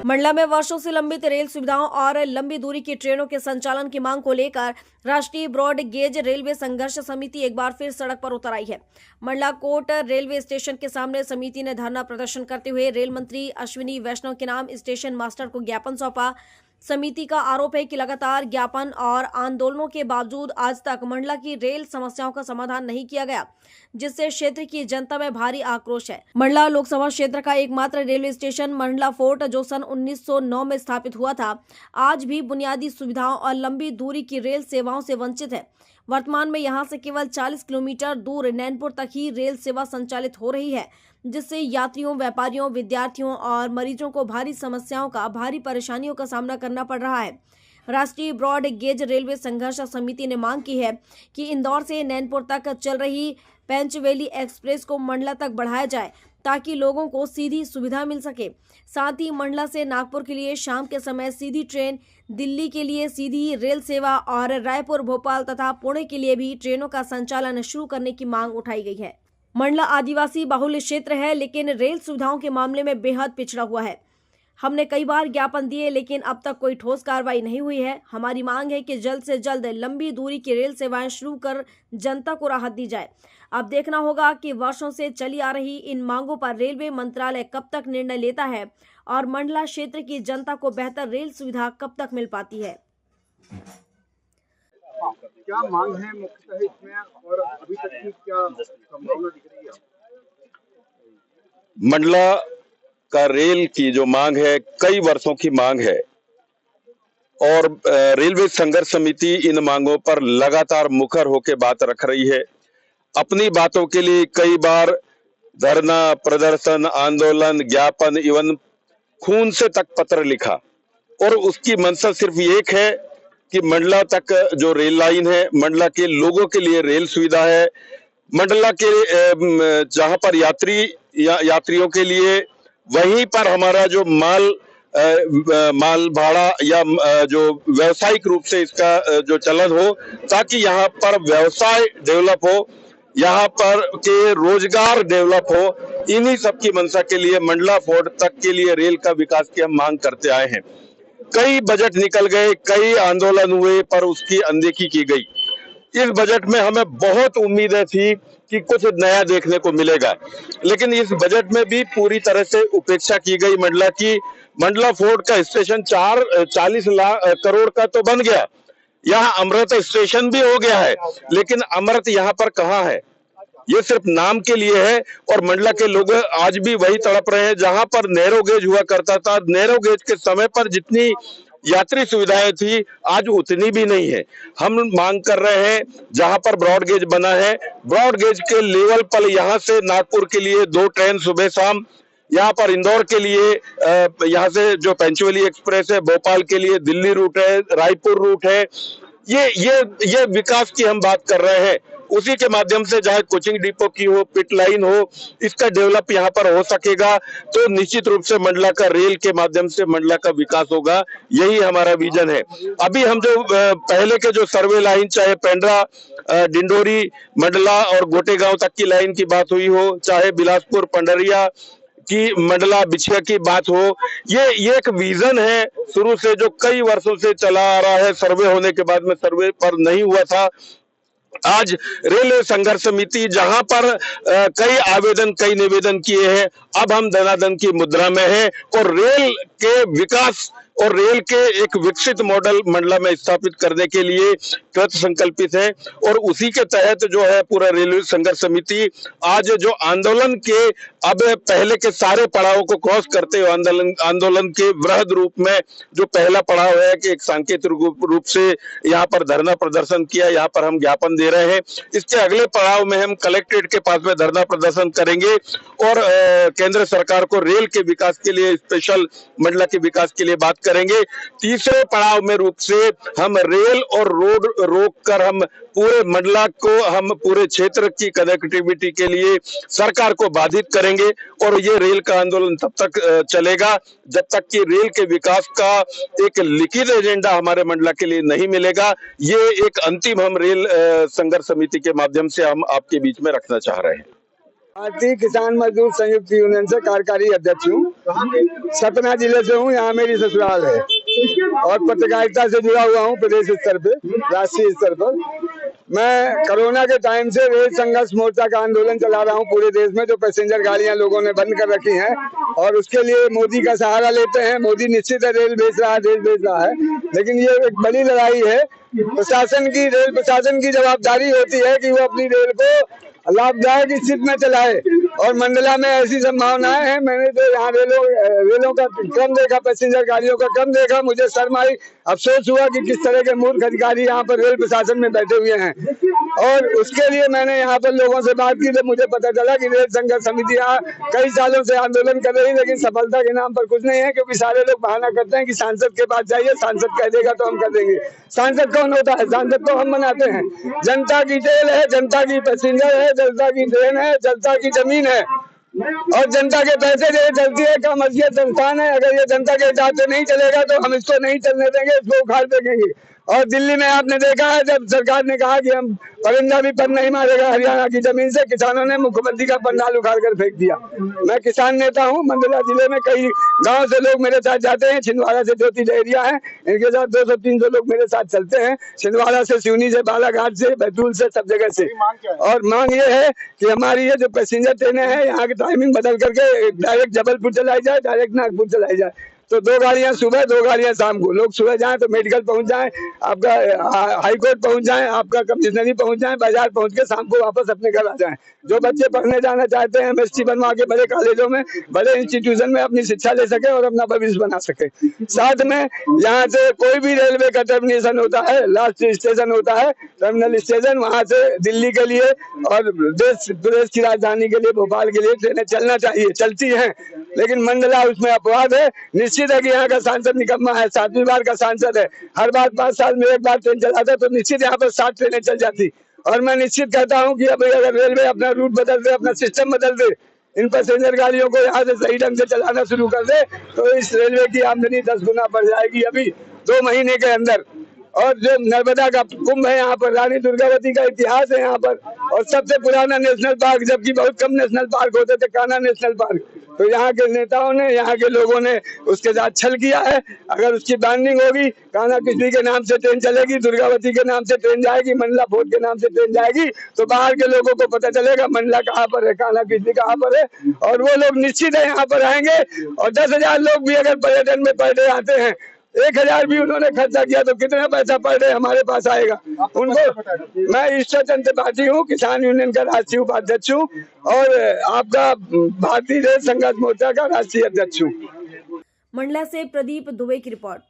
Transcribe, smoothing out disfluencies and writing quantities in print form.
मंडला में वर्षों से लंबित रेल सुविधाओं और लंबी दूरी की ट्रेनों के संचालन की मांग को लेकर राष्ट्रीय ब्रॉड गेज रेलवे संघर्ष समिति एक बार फिर सड़क पर उतर आई है। मंडला कोट रेलवे स्टेशन के सामने समिति ने धरना प्रदर्शन करते हुए रेल मंत्री अश्विनी वैष्णव के नाम स्टेशन मास्टर को ज्ञापन सौंपा। समिति का आरोप है कि लगातार ज्ञापन और आंदोलनों के बावजूद आज तक मंडला की रेल समस्याओं का समाधान नहीं किया गया, जिससे क्षेत्र की जनता में भारी आक्रोश है। मंडला लोकसभा क्षेत्र का एकमात्र रेलवे स्टेशन मंडला फोर्ट, जो सन 1909 में स्थापित हुआ था, आज भी बुनियादी सुविधाओं और लंबी दूरी की रेल सेवाओं से वंचित है। वर्तमान में यहां से केवल 40 किलोमीटर दूर नैनपुर तक ही रेल सेवा संचालित हो रही है, जिससे यात्रियों, व्यापारियों, विद्यार्थियों और मरीजों को भारी परेशानियों का सामना करना पड़ रहा है। राष्ट्रीय ब्रॉड गेज रेलवे संघर्ष समिति ने मांग की है कि इंदौर से नैनपुर तक चल रही पेंचवेली एक्सप्रेस को मंडला तक बढ़ाया जाए, ताकि लोगों को सीधी सुविधा मिल सके। साथ ही मंडला से नागपुर के लिए शाम के समय सीधी ट्रेन, दिल्ली के लिए सीधी रेल सेवा और रायपुर, भोपाल तथा पुणे के लिए भी ट्रेनों का संचालन शुरू करने की मांग उठाई गई है। मंडला आदिवासी बहुल क्षेत्र है, लेकिन रेल सुविधाओं के मामले में बेहद पिछड़ा हुआ है। हमने कई बार ज्ञापन दिए, लेकिन अब तक कोई ठोस कार्रवाई नहीं हुई है। हमारी मांग है कि जल्द से जल्द लंबी दूरी की रेल सेवाएं शुरू कर जनता को राहत दी जाए। अब देखना होगा कि वर्षों से चली आ रही इन मांगों पर रेलवे मंत्रालय कब तक निर्णय लेता है और मंडला क्षेत्र की जनता को बेहतर रेल सुविधा कब तक मिल पाती है। क्या मांग है मुख्यतः इसमें और अभी तक की क्या संभावना दिख रही है? मंडला का रेल की जो मांग है, कई वर्षों की मांग है और रेलवे संघर्ष समिति इन मांगों पर लगातार मुखर होकर बात रख रही है। अपनी बातों के लिए कई बार धरना, प्रदर्शन, आंदोलन, ज्ञापन, इवन खून से तक पत्र लिखा और उसकी मंशा सिर्फ एक है कि मंडला तक जो रेल लाइन है, मंडला के लोगों के लिए रेल सुविधा है। मंडला के जहां पर यात्रियों के लिए वहीं पर हमारा जो माल भाड़ा या जो व्यवसायिक रूप से इसका जो चलन हो, ताकि यहाँ पर व्यवसाय डेवलप हो, यहाँ पर के रोजगार डेवलप हो। इन्हीं सब की मंशा के लिए मंडला फोर्ट तक के लिए रेल का विकास की हम मांग करते आए हैं। कई बजट निकल गए, कई आंदोलन हुए, पर उसकी अनदेखी की गई। इस बजट में हमें बहुत उम्मीदें थी कि कुछ नया देखने को मिलेगा, लेकिन इस बजट में भी पूरी तरह से उपेक्षा की गई मंडला की। मंडला फोर्ट का स्टेशन 40 करोड़ का तो बन गया, यहाँ अमृत स्टेशन भी हो गया है, लेकिन अमृत यहाँ पर कहाँ है? ये सिर्फ नाम के लिए है और मंडला के लोग आज भी वही तड़प रहे हैं जहां पर नैरो गेज हुआ करता था। नैरो गेज के समय पर जितनी यात्री सुविधाएं थी, आज उतनी भी नहीं है। हम मांग कर रहे हैं जहां पर ब्रॉड गेज बना है, ब्रॉड गेज के लेवल पर यहाँ से नागपुर के लिए 2 ट्रेन सुबह शाम, यहाँ पर इंदौर के लिए यहाँ से जो पेंचवेली एक्सप्रेस है, भोपाल के लिए दिल्ली रूट है, रायपुर रूट है। ये विकास की हम बात कर रहे हैं। उसी के माध्यम से चाहे कोचिंग डिपो की हो, पिट लाइन हो, इसका डेवलप यहाँ पर हो सकेगा, तो निश्चित रूप से मंडला का रेल के माध्यम से मंडला का विकास होगा। यही हमारा विजन है। अभी हम जो पहले के जो सर्वे लाइन, चाहे पेंड्रा, डिंडोरी, मंडला और गोटेगांव तक की लाइन की बात हुई हो, चाहे बिलासपुर, पंडरिया की मंडला बिछिया की बात हो, ये एक विजन है शुरू से जो कई वर्षों से चला आ रहा है। सर्वे होने के बाद में सर्वे पर नहीं हुआ था। आज रेलवे संघर्ष समिति जहां पर कई आवेदन, कई निवेदन किए हैं, अब हम धनाधन की मुद्रा में हैं और रेल के विकास और रेल के एक विकसित मॉडल मंडला में स्थापित करने के लिए कृत संकल्पित है। और उसी के तहत जो है पूरा रेलवे संघर्ष समिति आज जो आंदोलन के अब पहले के सारे पड़ावों को क्रॉस करते हुए आंदोलन के वृहद रूप में जो पहला पड़ाव है कि एक सांकेतिक रूप से यहाँ पर धरना प्रदर्शन किया, यहाँ पर हम ज्ञापन दे रहे हैं। इसके अगले पड़ाव में हम कलेक्ट्रेट के पास में धरना प्रदर्शन करेंगे और केंद्र सरकार को रेल के विकास के लिए, स्पेशल मंडला के विकास के लिए बात करेंगे। तीसरे पड़ाव में रूप से हम रेल और रोड रोक कर हम पूरे मंडला को, हम पूरे क्षेत्र की कनेक्टिविटी के लिए सरकार को बाधित करेंगे और ये रेल का आंदोलन तब तक चलेगा जब तक कि रेल के विकास का एक लिखित एजेंडा हमारे मंडला के लिए नहीं मिलेगा। ये एक अंतिम हम रेल संघर्ष समिति के माध्यम से हम आपके बीच में रखना चाह रहे हैं। भारतीय किसान मजदूर संयुक्त यूनियन से कार्यकारी अध्यक्ष हूँ। सतना जिले से हूँ, यहाँ मेरी ससुराल है और पत्रकारिता से जुड़ा हुआ हूँ प्रदेश स्तर पे, राष्ट्रीय स्तर पर। मैं कोरोना के टाइम से रेल संघर्ष मोर्चा का आंदोलन चला रहा हूँ पूरे देश में। जो पैसेंजर गाड़ियां लोगों ने बंद कर रखी हैं और उसके लिए मोदी का सहारा लेते हैं। मोदी निश्चित है रेल बेच रहा है, देश बेच रहा है, लेकिन ये एक बड़ी लड़ाई है। प्रशासन की, रेल प्रशासन की जवाबदारी होती है कि वो अपनी रेल को लाभदायक स्थिति में चलाए और मंडला में ऐसी संभावनाएं हैं। मैंने तो यहाँ रेलों का क्रम देखा, पैसेंजर गाड़ियों का क्रम देखा, मुझे शर्म आई, अफसोस हुआ कि किस तरह के मूर्ख अधिकारी यहाँ पर रेल प्रशासन में बैठे हुए हैं। और उसके लिए मैंने यहाँ पर लोगों से बात की तो मुझे पता चला कि रेल संघर्ष समिति यहाँ कई सालों से आंदोलन कर रही है, लेकिन सफलता के नाम पर कुछ नहीं है, क्योंकि सारे लोग बहाना करते हैं कि सांसद के पास जाइए, सांसद कह देगा तो हम कर देंगे। सांसद कौन होता है? सांसद तो हम बनाते हैं। जनता की जेल है, जनता की पैसेंजर है, जनता की ट्रेन है, जनता की जमीन है और जनता के पैसे से चलती है। का मर्जियत संस्थान है। अगर ये जनता के हिसाब से नहीं चलेगा तो हम इसको नहीं चलने देंगे, इसको उखाड़ देंगे। और दिल्ली में आपने देखा है, जब सरकार ने कहा कि हम परिंदा भी पर नहीं मारेगा हरियाणा की जमीन से, किसानों ने मुख्यमंत्री का पंडाल उखाड़ कर फेंक दिया। मैं किसान नेता हूं। मंडला जिले में कई गांव से लोग मेरे साथ जाते हैं। छिंदवाड़ा से ज्योति डहरिया है, इनके साथ 200-300 लोग मेरे साथ चलते हैं। छिंदवाड़ा से, सिवनी से, बालाघाट से, बैतूल से, सब जगह से। और मांग ये है कि हमारी ये जो पैसेंजर ट्रेनें हैं, यहाँ की टाइमिंग बदल करके डायरेक्ट जबलपुर चलाई जाए, डायरेक्ट नागपुर चलाई जाए। तो 2 गाड़ियां सुबह, 2 गाड़ियां शाम को। लोग सुबह जाएं तो मेडिकल पहुंच जाएं, आपका हाई कोर्ट पहुंच जाएं, आपका कमिश्नरी पहुंच जाएं, बाजार पहुंच के शाम को वापस अपने घर आ जाएं। जो बच्चे पढ़ने जाना चाहते हैं, एमएससी बनवा के बड़े कॉलेजों में, बड़े इंस्टीट्यूशन में अपनी शिक्षा ले सके और अपना भविष्य बना सके। साथ में यहाँ से कोई भी रेलवे का टर्मिनेशन होता है, लास्ट स्टेशन होता है टर्मिनल स्टेशन, वहां से दिल्ली के लिए और देश प्रदेश की राजधानी के लिए, भोपाल के लिए ट्रेनें चलना चाहिए, चलती हैं, लेकिन मंडला उसमें अपवाद है। निश्चित है कि यहाँ का सांसद निकम्मा है, 7वीं बार का सांसद है। हर बार 5 साल में एक बार ट्रेन चलाता तो निश्चित यहाँ पर 7 ट्रेनें चल जाती। और मैं निश्चित कहता हूँ कि अब अगर रेलवे अपना रूट बदल दे, अपना सिस्टम बदल दे, इन पैसेंजर गाड़ियों को यहाँ से सही ढंग से चलाना शुरू कर दे, तो इस रेलवे की आमदनी 10 गुना बढ़ जाएगी अभी 2 महीने के अंदर। और जो नर्मदा का कुंभ है यहाँ पर, रानी दुर्गावती का इतिहास है यहाँ पर, और सबसे पुराना नेशनल पार्क, जबकि बहुत कम नेशनल पार्क होते थे, कान्हा नेशनल पार्क। तो यहाँ के नेताओं ने, यहाँ के लोगों ने उसके साथ छल किया है। अगर उसकी ब्रांडिंग होगी, कान्हा किसली के नाम से ट्रेन चलेगी, दुर्गावती के नाम से ट्रेन जाएगी, मंडला फोर्ट के नाम से ट्रेन जाएगी, तो बाहर के लोगों को पता चलेगा मंडला कहाँ पर है, कान्हा किसली कहाँ पर है, और वो लोग निश्चित है यहाँ पर आएंगे। और 10,000 लोग भी अगर पर्यटन में पर डे आते हैं, 1,000 भी उन्होंने खर्चा किया तो कितना पैसा पर डे हमारे पास आएगा उनको। मैं ईश्वर चंद्र त्रिपाठी हूँ, किसान यूनियन का राष्ट्रीय उपाध्यक्ष हूँ और आपका भारतीय रेल संघर्ष मोर्चा का राष्ट्रीय अध्यक्ष हूँ। मंडला से प्रदीप दुबे की रिपोर्ट।